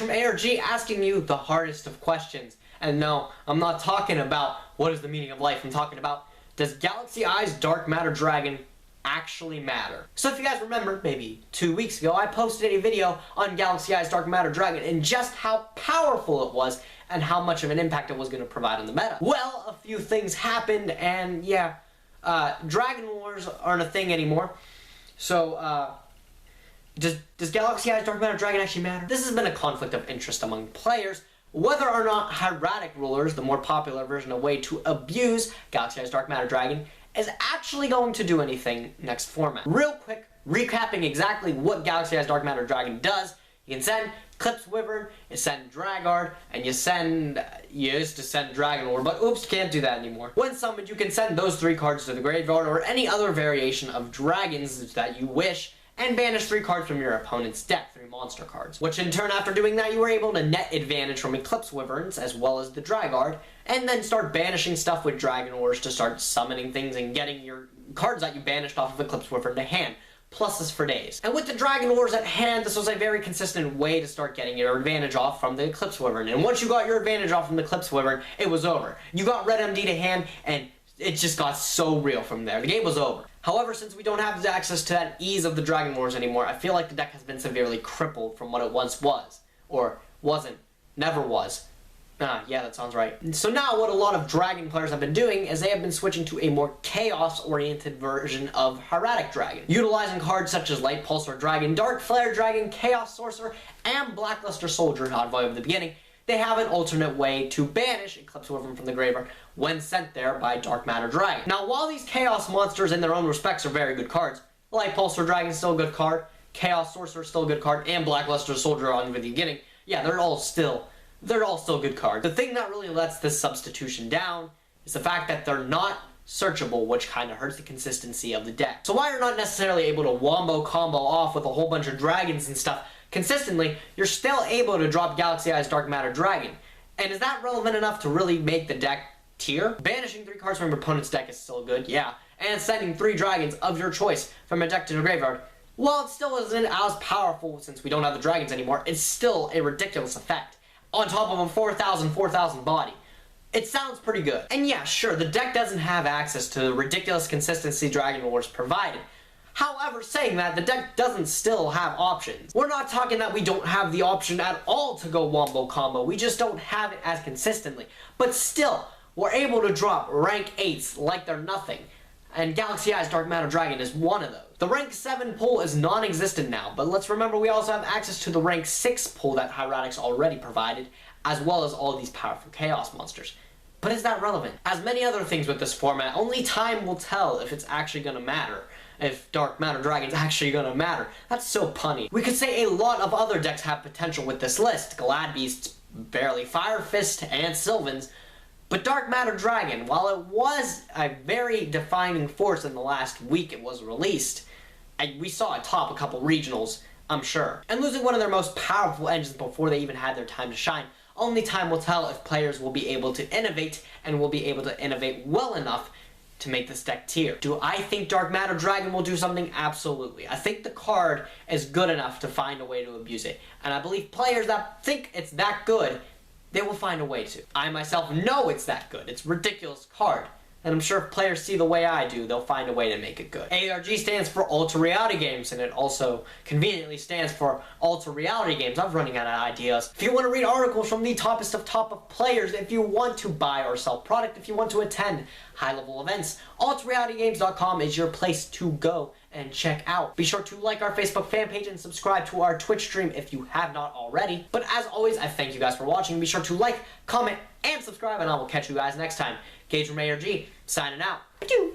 Gage from ARG asking you the hardest of questions. And no, I'm not talking about what is the meaning of life. I'm talking about, does Galaxy Eye's dark matter dragon actually matter? So if you guys remember, maybe 2 weeks ago, I posted a video on Galaxy Eye's dark matter dragon and just how powerful it was and how much of an impact it was going to provide on the meta. Well, a few things happened, and yeah, Dragon Wars aren't a thing anymore. So, does Galaxy Eye's dark matter dragon actually matter? This has been a conflict of interest among players, whether or not hieratic rulers, the more popular version of way to abuse Galaxy Eye's dark matter dragon, is actually going to do anything next format. Real quick, recapping exactly what Galaxy Eye's dark matter dragon does. You can send Eclipse Wyvern, you send Dragard, and you used to send Dragon Lord, but oops, can't do that anymore. When summoned, you can send those 3 cards to the graveyard or any other variation of dragons that you wish, and banish 3 cards from your opponent's deck, 3 monster cards. Which in turn, after doing that, you were able to net advantage from Eclipse Wyverns, as well as the Dragard, and then start banishing stuff with Dragon Wars to start summoning things and getting your cards that you banished off of Eclipse Wyvern to hand. Pluses for days. And with the Dragon Wars at hand, this was a very consistent way to start getting your advantage off from the Eclipse Wyvern. And once you got your advantage off from the Eclipse Wyvern, it was over. You got Red MD to hand, and it just got so real from there. The game was over. However, since we don't have access to that ease of the Dragon Wars anymore, I feel like the deck has been severely crippled from what it once was. Or wasn't. Never was. Yeah, that sounds right. So now what a lot of Dragon players have been doing is they have been switching to a more chaos-oriented version of Hieratic Dragon, utilizing cards such as Light Pulsar Dragon, Dark Flare Dragon, Chaos Sorcerer, and Blackluster Soldier not void of the beginning. They have an alternate way to banish Eclipse Wyvern from the graveyard when sent there by Dark Matter Dragon. Now, while these Chaos monsters in their own respects are very good cards, Light Pulsar Dragon is still a good card, Chaos Sorcerer is still a good card, and Blackluster Soldier on the beginning, yeah, they're all still good cards. The thing that really lets this substitution down is the fact that they're not searchable, which kind of hurts the consistency of the deck. So while you're not necessarily able to wombo combo off with a whole bunch of dragons and stuff consistently, you're still able to drop Galaxy Eye's Dark Matter Dragon. And is that relevant enough to really make the deck tier? Banishing 3 cards from your opponent's deck is still good, yeah. And sending 3 dragons of your choice from a deck to the graveyard, while it still isn't as powerful since we don't have the dragons anymore, it's still a ridiculous effect. On top of a 4,000 body. It sounds pretty good. And yeah, sure, the deck doesn't have access to the ridiculous consistency Dragon Wars provided. However, saying that, the deck doesn't still have options. We're not talking that we don't have the option at all to go wombo combo, we just don't have it as consistently. But still, we're able to drop rank 8s like they're nothing. And Galaxy Eye's Dark Matter Dragon is one of those. The rank 7 pull is non-existent now, but let's remember we also have access to the rank 6 pull that Hieratic's already provided, as well as all these powerful Chaos monsters. But is that relevant? As many other things with this format, only time will tell if it's actually gonna matter. If Dark Matter Dragon's actually gonna matter. That's so punny. We could say a lot of other decks have potential with this list. Glad Beasts, barely Fire Fist, and Sylvans. But Dark Matter Dragon, while it was a very defining force in the last week it was released, we saw it top a couple regionals, I'm sure. And losing one of their most powerful engines before they even had their time to shine, only time will tell if players will be able to innovate, and will be able to innovate well enough to make this deck tier. Do I think Dark Matter Dragon will do something? Absolutely. I think the card is good enough to find a way to abuse it. And I believe players that think it's that good, they will find a way to. I myself know it's that good. It's a ridiculous card. And I'm sure if players see the way I do, they'll find a way to make it good. ARG stands for Ultra Reality Games, and it also conveniently stands for Ultra Reality Games. I'm running out of ideas. If you want to read articles from the toppest of top of players, if you want to buy or sell product, if you want to attend high-level events, ultrarealitygames.com is your place to go and check out. Be sure to like our Facebook fan page and subscribe to our Twitch stream if you have not already. But as always, I thank you guys for watching. Be sure to like, comment, and subscribe, and I will catch you guys next time. Gage from ARG, signing out. Thank you.